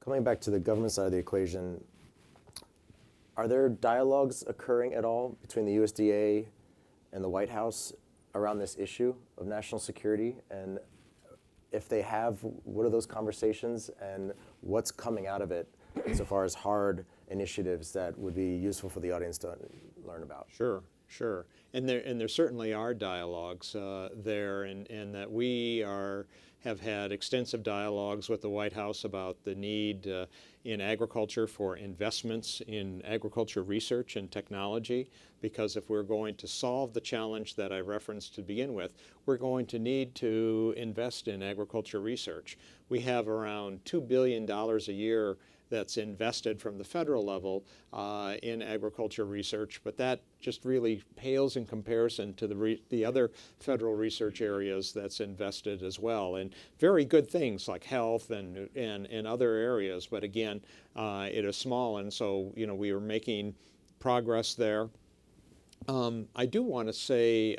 Coming back to the government side of the equation, are there dialogues occurring at all between the USDA and the White House around this issue of national security? And if they have, what are those conversations and what's coming out of it so far as hard initiatives that would be useful for the audience to learn about? Sure. And there certainly are dialogues there, and that we have had extensive dialogues with the White House about the need in agriculture for investments in agriculture research and technology, because if we're going to solve the challenge that I referenced to begin with, we're going to need to invest in agriculture research. We have around $2 billion a year that's invested from the federal level in agriculture research, but that just really pales in comparison to the other federal research areas that's invested as well. And very good things like health and other areas, but again, it is small, and so we are making progress there. I do want to say,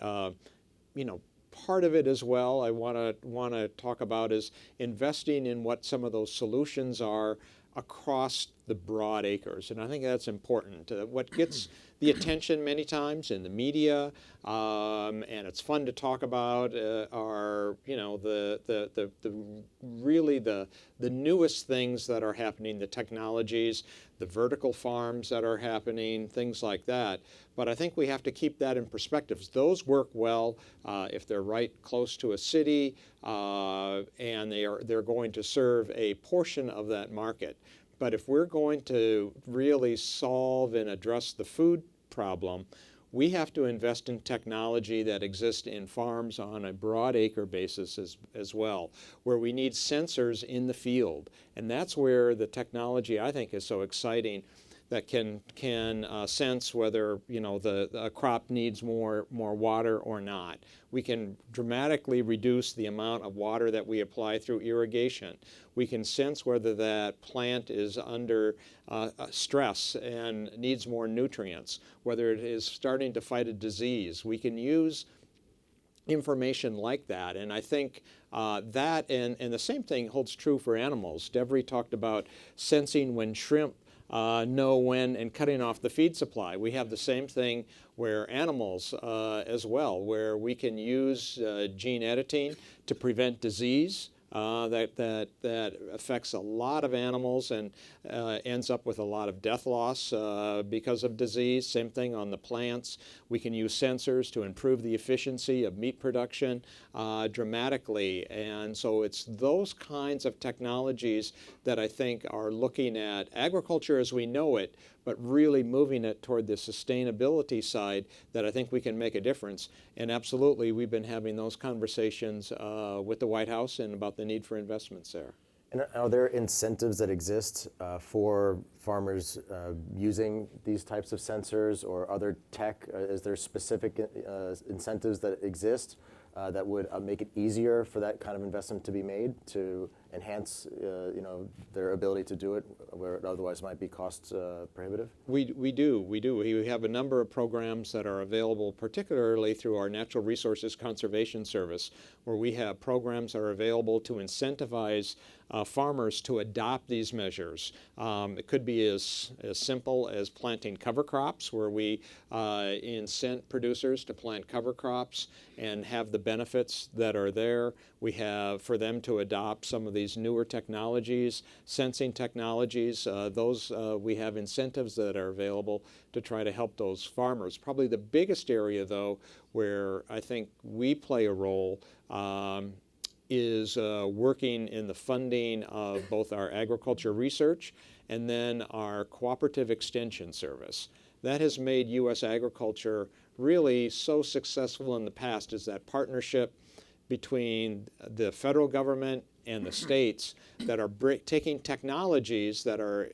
part of it as well I want to talk about is investing in what some of those solutions are across the broad acres, and I think that's important. What gets the attention many times in the media, and it's fun to talk about, are the newest things that are happening, the technologies, the vertical farms that are happening, things like that. But I think we have to keep that in perspective. Those work well if they're right close to a city, and they're going to serve a portion of that market. But if we're going to really solve and address the food problem, we have to invest in technology that exists in farms on a broad acre basis as well, where we need sensors in the field. And that's where the technology, I think, is so exciting, that can sense whether the crop needs more water or not. We can dramatically reduce the amount of water that we apply through irrigation. We can sense whether that plant is under stress and needs more nutrients, whether it is starting to fight a disease. We can use information like that, and I think that and the same thing holds true for animals. Devry talked about sensing when shrimp know when and cutting off the feed supply. We have the same thing where animals as well, where we can use gene editing to prevent disease that affects a lot of animals and ends up with a lot of death loss because of disease. Same thing on the plants. We can use sensors to improve the efficiency of meat production dramatically. And so it's those kinds of technologies that I think are looking at agriculture as we know it, but really moving it toward the sustainability side that I think we can make a difference. And absolutely, we've been having those conversations with the White House and about the need for investments there. And are there incentives that exist for farmers using these types of sensors or other tech? Is there specific incentives that exist that would make it easier for that kind of investment to be made to enhance their ability to do it where it otherwise might be cost prohibitive? We do. We have a number of programs that are available, particularly through our Natural Resources Conservation Service, where we have programs that are available to incentivize farmers to adopt these measures. It could be as simple as planting cover crops, where we incent producers to plant cover crops and have the benefits that are there. We have for them to adopt some of these newer technologies, sensing technologies. We have incentives that are available to try to help those farmers. Probably the biggest area, though, where I think we play a role is working in the funding of both our agriculture research and then our cooperative extension service. That has made U.S. agriculture really so successful in the past, is that partnership between the federal government and the states that are taking technologies that are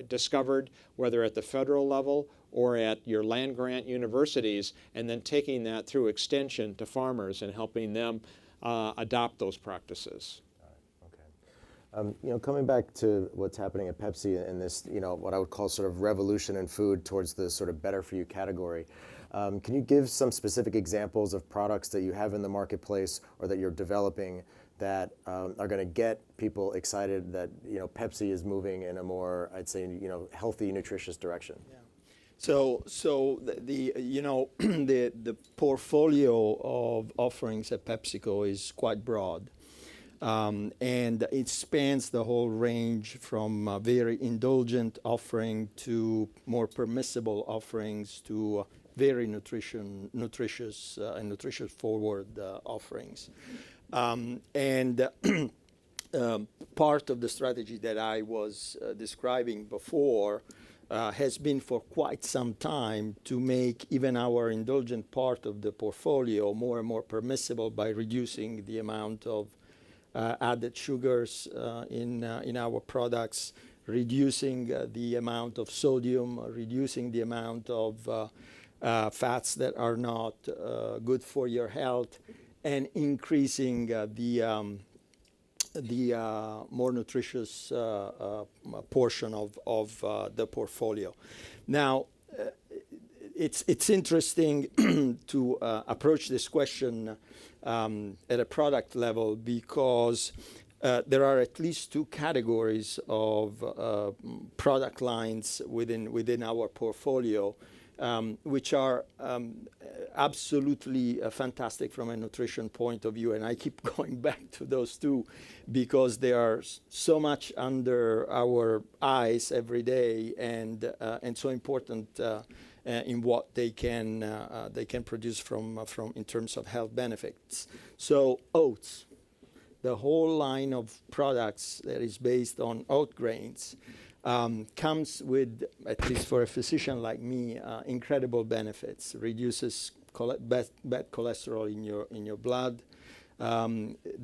discovered, whether at the federal level or at your land-grant universities, and then taking that through extension to farmers and helping them adopt those practices. Okay. Coming back to what's happening at Pepsi and this, what I would call sort of revolution in food towards the sort of better for you category. Can you give some specific examples of products that you have in the marketplace or that you're developing that are going to get people excited that Pepsi is moving in a more, I'd say, healthy, nutritious direction? Yeah. So the portfolio of offerings at PepsiCo is quite broad. And it spans the whole range from a very indulgent offering to more permissible offerings to very nutritious and nutritious forward offerings. And part of the strategy that I was describing before has been for quite some time to make even our indulgent part of the portfolio more and more permissible by reducing the amount of added sugars in our products, reducing the amount of sodium, reducing the amount of fats that are not good for your health, and increasing the more nutritious portion of the portfolio. Now, it's interesting to approach this question at a product level, because there are at least two categories of product lines within our portfolio, which are absolutely fantastic from a nutrition point of view. And I keep going back to those two because they are so much under our eyes every day, and so important in what they can produce from in terms of health benefits. So oats, the whole line of products that is based on oat grains, comes with, at least for a physician like me, incredible benefits. Reduces bad cholesterol in your blood,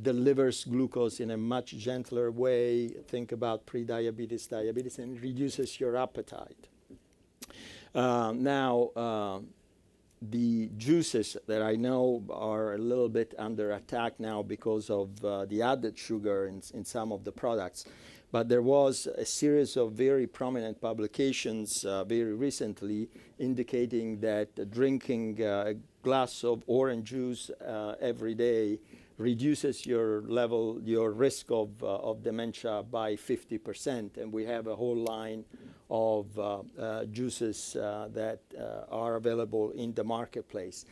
delivers glucose in a much gentler way. Think about pre-diabetes, diabetes, and reduces your appetite. Now, the juices that I know are a little bit under attack now because of the added sugar in some of the products. But there was a series of very prominent publications very recently indicating that drinking a glass of orange juice every day reduces your risk of dementia by 50%. And we have a whole line of juices that are available in the marketplace.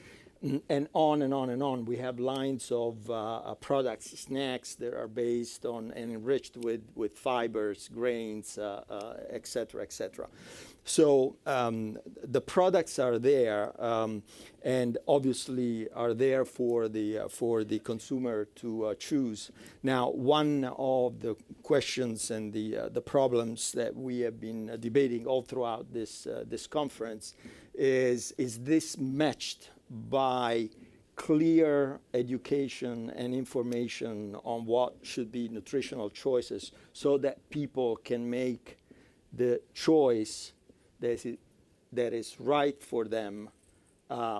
And on and on and on. We have lines of products, snacks that are based on and enriched with fibers, grains, et cetera, et cetera. So the products are there, and obviously are there for the consumer to choose. Now, one of the questions and the problems that we have been debating all throughout this conference is this matched by clear education and information on what should be nutritional choices, so that people can make the choice that is right for them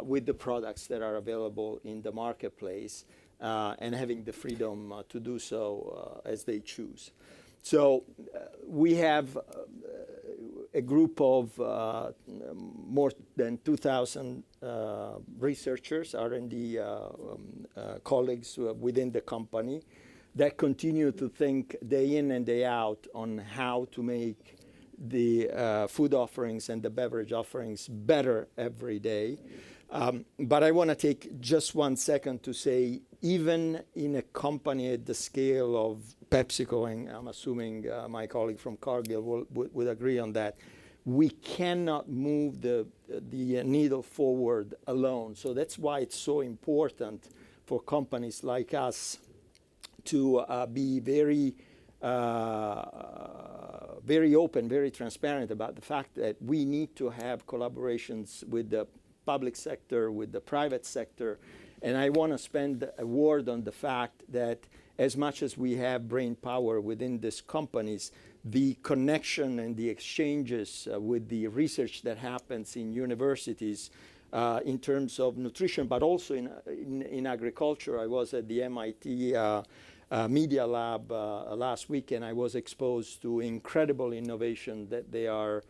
with the products that are available in the marketplace, and having the freedom to do so as they choose. So we have a group of more than 2,000 researchers, R&D colleagues within the company that continue to think day in and day out on how to make the food offerings and the beverage offerings better every day. But I want to take just 1 second to say, even in a company at the scale of PepsiCo, and I'm assuming my colleague from Cargill would agree on that, we cannot move the needle forward alone. So that's why it's so important for companies like us to be very open, very transparent about the fact that we need to have collaborations with the public sector, with the private sector. And I want to spend a word on the fact that as much as we have brain power within these companies, the connection and the exchanges with the research that happens in universities in terms of nutrition, but also in agriculture. I was at the MIT Media Lab last week, and I was exposed to incredible innovation that they are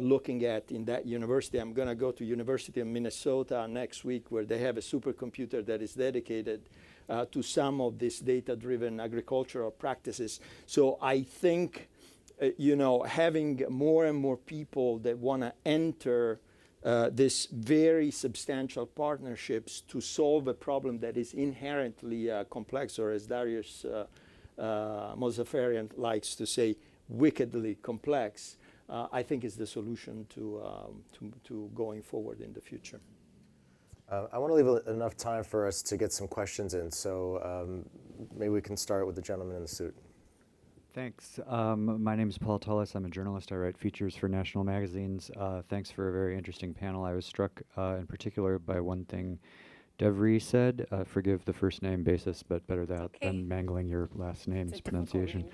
looking at in that university. I'm going to go to University of Minnesota next week, where they have a supercomputer that is dedicated to some of these data-driven agricultural practices. So I think, having more and more people that want to enter this very substantial partnerships to solve a problem that is inherently complex, or as Darius Mozaffarian likes to say, wickedly complex, I think is the solution to going forward in the future. I want to leave enough time for us to get some questions in, so maybe we can start with the gentleman in the suit. Thanks. My name is Paul Tullis. I'm a journalist. I write features for national magazines. Thanks for a very interesting panel. I was struck in particular by one thing Devry said. Forgive the first name basis, but better that Okay. than mangling your last name's It's a difficult pronunciation.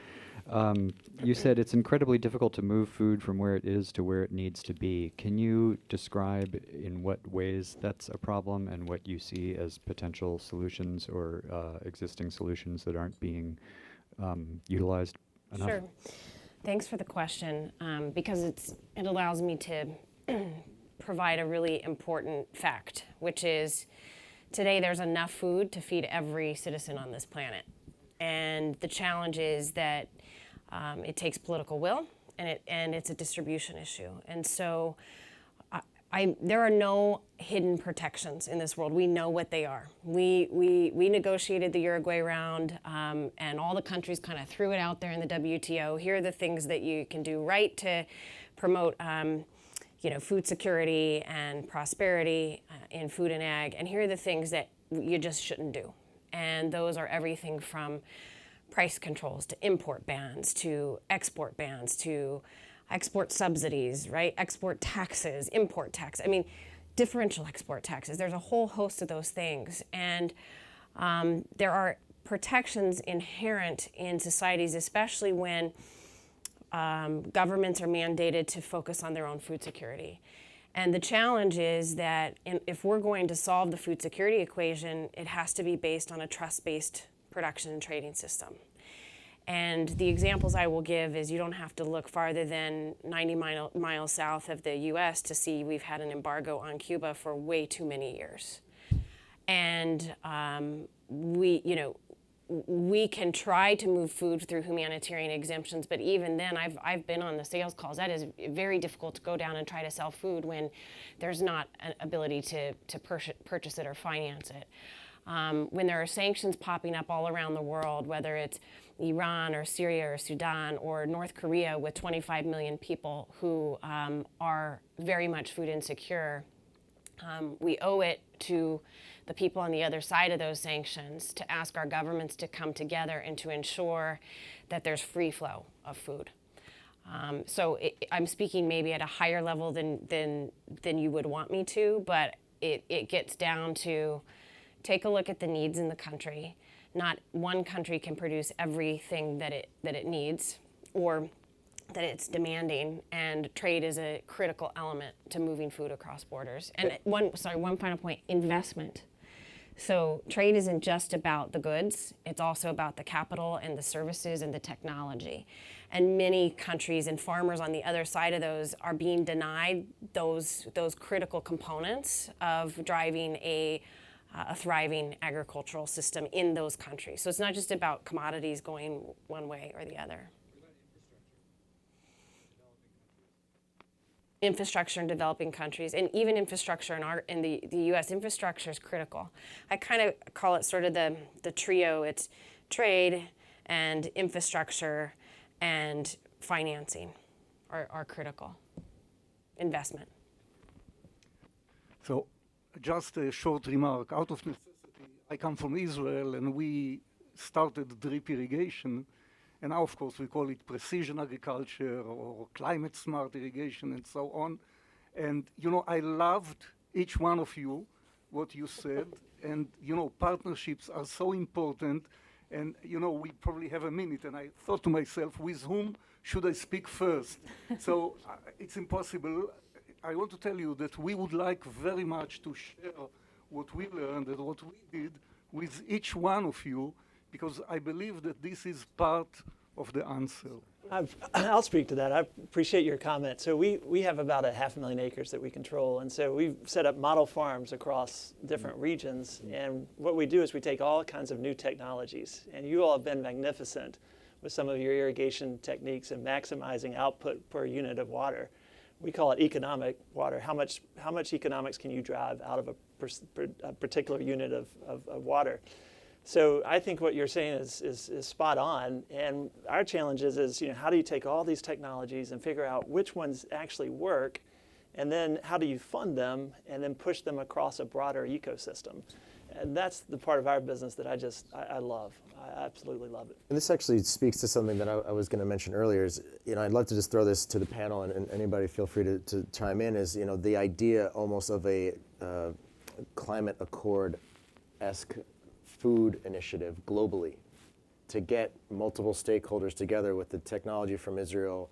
name. You said it's incredibly difficult to move food from where it is to where it needs to be. Can you describe in what ways that's a problem and what you see as potential solutions or existing solutions that aren't being utilized enough? Sure. Thanks for the question, because it allows me to provide a really important fact, which is today there's enough food to feed every citizen on this planet. And the challenge is that it takes political will, and it's a distribution issue. And so there are no hidden protections in this world. We know what they are. We negotiated the Uruguay round, and all the countries kind of threw it out there in the WTO. Here are the things that you can do right to promote food security and prosperity in food and ag, and here are the things that you just shouldn't do. And those are everything from price controls to import bans to export bans to export subsidies, right? Export taxes, import tax. I mean, differential export taxes. There's a whole host of those things. And there are protections inherent in societies, especially when governments are mandated to focus on their own food security. And the challenge is that if we're going to solve the food security equation, it has to be based on a trust-based production and trading system. And the examples I will give is you don't have to look farther than 90 miles south of the US to see we've had an embargo on Cuba for way too many years. And we can try to move food through humanitarian exemptions, but even then, I've been on the sales calls. That is very difficult to go down and try to sell food when there's not an ability to purchase it or finance it. When there are sanctions popping up all around the world, whether it's Iran or Syria or Sudan or North Korea with 25 million people who are very much food insecure, we owe it to the people on the other side of those sanctions to ask our governments to come together and to ensure that there's free flow of food. So I'm speaking maybe at a higher level than you would want me to, but it gets down to take a look at the needs in the country. Not one country can produce everything that it needs or that it's demanding, and trade is a critical element to moving food across borders. And one final point, investment. So trade isn't just about the goods, it's also about the capital and the services and the technology. And many countries and farmers on the other side of those are being denied those critical components of driving a thriving agricultural system in those countries. So it's not just about commodities going one way or the other. Infrastructure in developing countries, and even infrastructure in the U.S. infrastructure is critical. I kind of call it sort of the trio. It's trade and infrastructure and financing are critical. Investment. So just a short remark. Out of necessity, I come from Israel, and we started drip irrigation. And now, of course, we call it precision agriculture or climate smart irrigation and so on. And, I loved each one of you, what you said. And, partnerships are so important. And, we probably have a minute. And I thought to myself, with whom should I speak first? So it's impossible. I want to tell you that we would like very much to share what we learned and what we did with each one of you, because I believe that this is part of the answer. I'll speak to that. I appreciate your comment. So we have about 500,000 acres that we control, and so we've set up model farms across different regions, and what we do is we take all kinds of new technologies, and you all have been magnificent with some of your irrigation techniques and maximizing output per unit of water. We call it economic water. How much economics can you drive out of a particular unit of water? So I think what you're saying is spot on, and our challenge is how do you take all these technologies and figure out which ones actually work, and then how do you fund them and then push them across a broader ecosystem? And that's the part of our business that I love. I absolutely love it. And this actually speaks to something that I was going to mention earlier is, I'd love to just throw this to the panel, and anybody feel free to chime in, is, the idea almost of a climate accord Emirates-esque food initiative globally to get multiple stakeholders together with the technology from Israel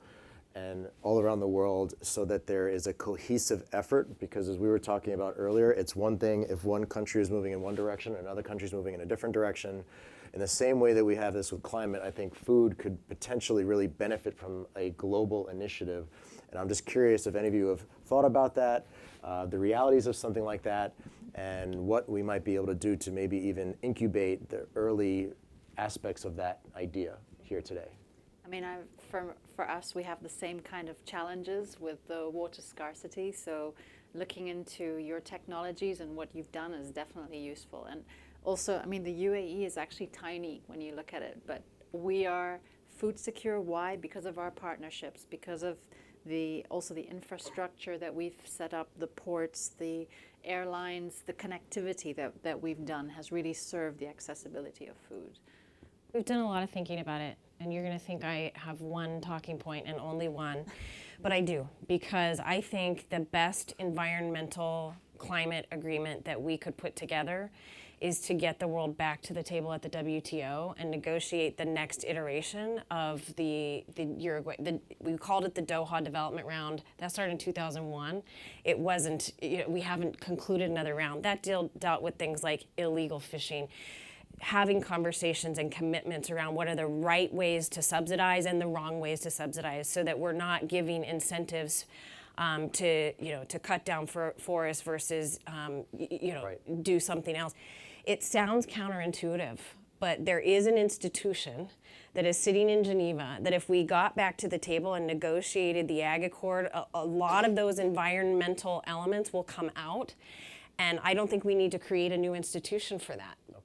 and all around the world so that there is a cohesive effort, because as we were talking about earlier, it's one thing if one country is moving in one direction and another country is moving in a different direction. In the same way that we have this with climate, I think food could potentially really benefit from a global initiative. And I'm just curious if any of you have thought about that, the realities of something like that, and what we might be able to do to maybe even incubate the early aspects of that idea here today. I mean, for us, we have the same kind of challenges with the water scarcity. So looking into your technologies and what you've done is definitely useful. And also, I mean, the UAE is actually tiny when you look at it, but we are food secure. Why? Because of our partnerships, because of also the infrastructure that we've set up, the ports, the airlines, the connectivity that we've done has really served the accessibility of food. We've done a lot of thinking about it, and you're going to think I have one talking point and only one, but I do, because I think the best environmental climate agreement that we could put together is to get the world back to the table at the WTO and negotiate the next iteration of the Uruguay. We called it the Doha Development Round. That started in 2001. It wasn't, we haven't concluded another round. That dealt with things like illegal fishing, having conversations and commitments around what are the right ways to subsidize and the wrong ways to subsidize, so that we're not giving incentives to cut down forests versus right. do something else. It sounds counterintuitive, but there is an institution that is sitting in Geneva that if we got back to the table and negotiated the Ag Accord, a lot of those environmental elements will come out, and I don't think we need to create a new institution for that. Okay.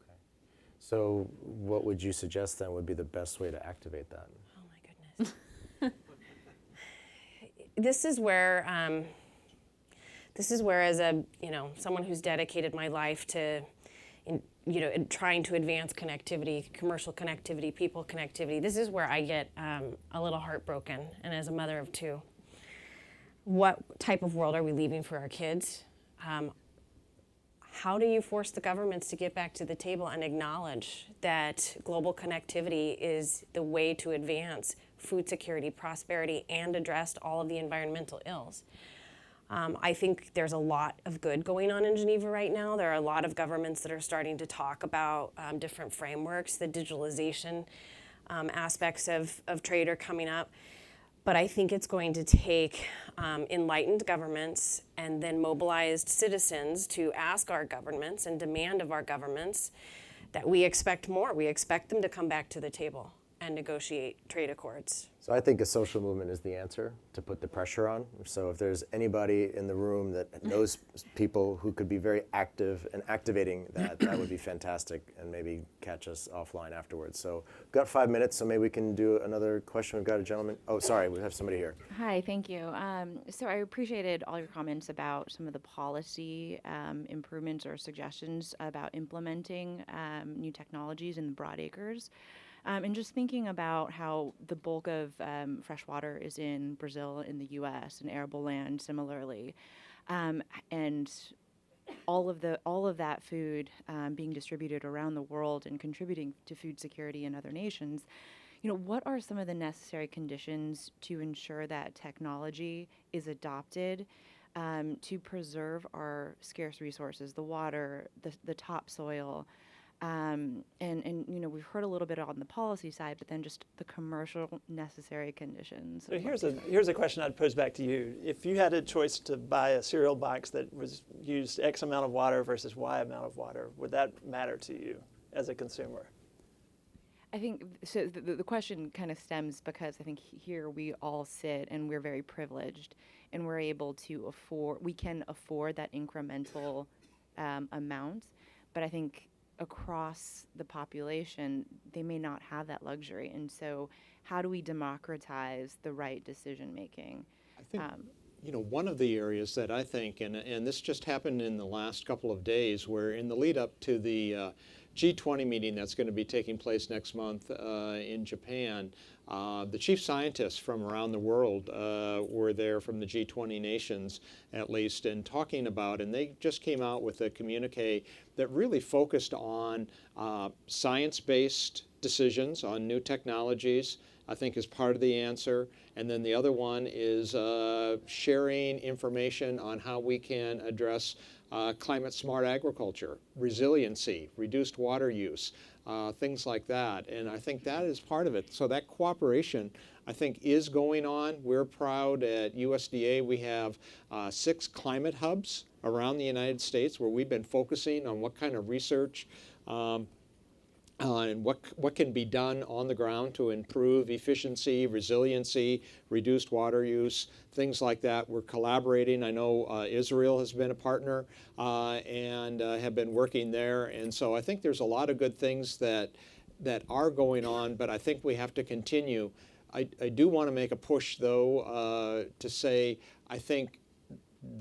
So what would you suggest then would be the best way to activate that? Oh my goodness. This is where as a, someone who's dedicated my life to, trying to advance connectivity, commercial connectivity, people connectivity, this is where I get a little heartbroken, and as a mother of two. What type of world are we leaving for our kids? How do you force the governments to get back to the table and acknowledge that global connectivity is the way to advance food security, prosperity, and address all of the environmental ills? I think there's a lot of good going on in Geneva right now. There are a lot of governments that are starting to talk about different frameworks. The digitalization aspects of trade are coming up. But I think it's going to take enlightened governments and then mobilized citizens to ask our governments and demand of our governments that we expect more. We expect them to come back to the table and negotiate trade accords. So I think a social movement is the answer to put the pressure on. So if there's anybody in the room that knows people who could be very active in activating that, that would be fantastic, and maybe catch us offline afterwards. So we've got 5 minutes, so maybe we can do another question. We've got a gentleman. Oh, sorry, we have somebody here. Hi, thank you. So I appreciated all your comments about some of the policy improvements or suggestions about implementing new technologies in the broad acres. And just thinking about how the bulk of fresh water is in Brazil, in the U.S., and arable land similarly, and all of that food being distributed around the world and contributing to food security in other nations. What are some of the necessary conditions to ensure that technology is adopted to preserve our scarce resources, the water, the topsoil? And we've heard a little bit on the policy side, but then just the commercial necessary conditions. So here's a question I'd pose back to you. If you had a choice to buy a cereal box that was used X amount of water versus Y amount of water, would that matter to you as a consumer? I think so. The question kind of stems because I think here we all sit and we're very privileged, and we're able to we can afford that incremental amount, but I think across the population, they may not have that luxury. And so how do we democratize the right decision making? I think, one of the areas that I think, and this just happened in the last couple of days, where in the lead up to the G20 meeting that's going to be taking place next month in Japan. The chief scientists from around the world were there, from the G20 nations at least, and talking about, and they just came out with a communique that really focused on science-based decisions on new technologies, I think, is part of the answer. And then the other one is sharing information on how we can address climate-smart agriculture, resiliency, reduced water use, things like that. And I think that is part of it. So that cooperation, I think, is going on. We're proud at USDA. We have 6 climate hubs around the United States where we've been focusing on what kind of research and what can be done on the ground to improve efficiency, resiliency, reduced water use, things like that. We're collaborating. I know Israel has been a partner and have been working there. And so I think there's a lot of good things that are going on, but I think we have to continue. I do want to make a push, though, to say I think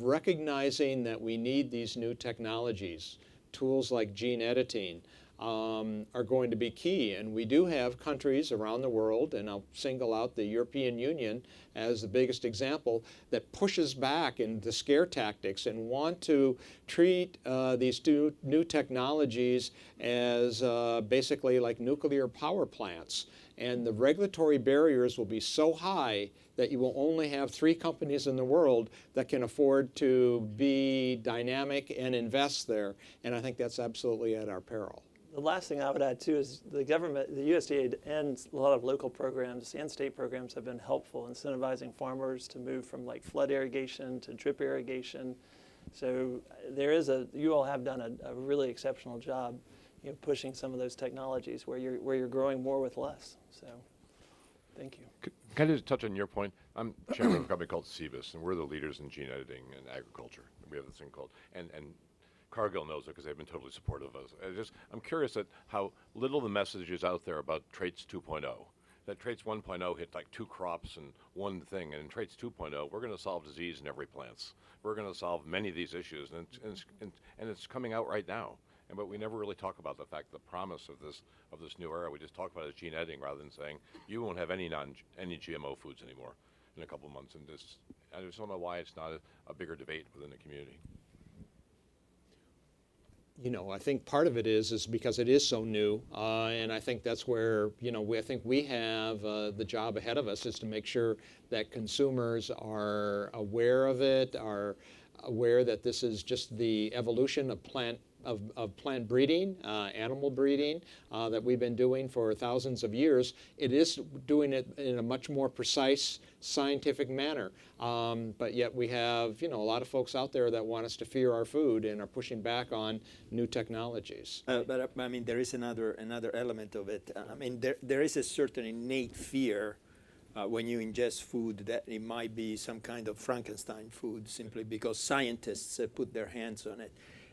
recognizing that we need these new technologies, tools like gene editing, are going to be key. And we do have countries around the world, and I'll single out the European Union as the biggest example, that pushes back in the scare tactics and want to treat these new technologies as basically like nuclear power plants. And the regulatory barriers will be so high that you will only have 3 companies in the world that can afford to be dynamic and invest there. And I think that's absolutely at our peril. The last thing I would add too is the government, the USDA and a lot of local programs and state programs have been helpful, incentivizing farmers to move from like flood irrigation to drip irrigation. So you all have done a really exceptional job, pushing some of those technologies where you're growing more with less. So, thank you. Can I just touch on your point? I'm chairman of a company called CBIS, and we're the leaders in gene editing and agriculture. We have this thing called, and Cargill knows it because they've been totally supportive of us. I'm curious at how little the message is out there about traits 2.0. That traits 1.0 hit like 2 crops and 1 thing, and in traits 2.0, we're going to solve disease in every plant. We're going to solve many of these issues, and it's coming out right now. But we never really talk about the fact, the promise of this new era. We just talk about it as gene editing rather than saying you won't have any GMO foods anymore in a couple of months. And I just don't know why it's not a bigger debate within the community. I think part of it is because it is so new, and I think that's where I think we have the job ahead of us is to make sure that consumers are aware of it, are aware that this is just the evolution of plant breeding, animal breeding that we've been doing for thousands of years. It is doing it in a much more precise, scientific manner. But yet we have, a lot of folks out there that want us to fear our food and are pushing back on new technologies. But I mean, there is another element of it. I mean, there is a certain innate fear when you ingest food that it might be some kind of Frankenstein food simply because scientists put their hands on it.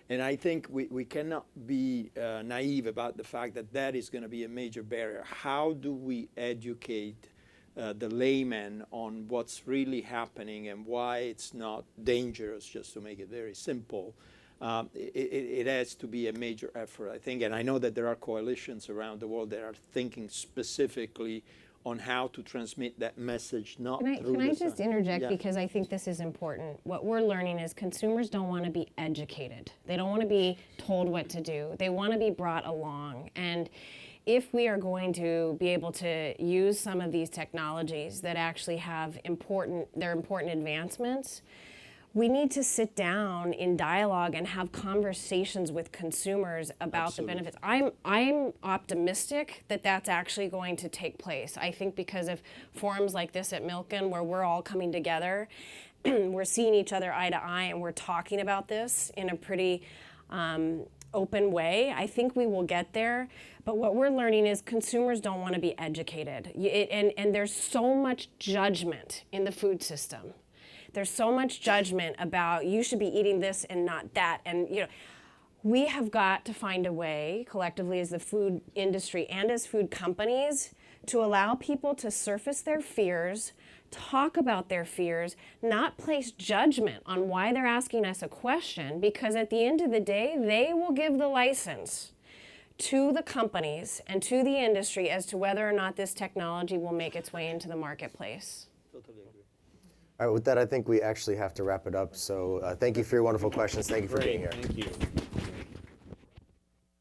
And I think we cannot be naive about the fact that is going to be a major barrier. How do we educate the layman on what's really happening and why it's not dangerous, just to make it very simple? It has to be a major effort, I think. And I know that there are coalitions around the world that are thinking specifically on how to transmit that message, not through Can I just interject, yeah. because I think this is important. What we're learning is consumers don't want to be educated. They don't want to be told what to do. They want to be brought along. And if we are going to be able to use some of these technologies that actually have important advancements, we need to sit down in dialogue and have conversations with consumers about the benefits. I'm optimistic that that's actually going to take place. I think because of forums like this at Milken, where we're all coming together, we're seeing each other eye to eye, and we're talking about this in a pretty open way. I think we will get there. But what we're learning is consumers don't want to be educated. And there's so much judgment in the food system. There's so much judgment about you should be eating this and not that. And we have got to find a way collectively as the food industry and as food companies to allow people to surface their fears, talk about their fears, not place judgment on why they're asking us a question, because at the end of the day, they will give the license to the companies and to the industry as to whether or not this technology will make its way into the marketplace? Totally agree. All right, with that, I think we actually have to wrap it up. So thank you for your wonderful questions. Thank you for being here. Thank you.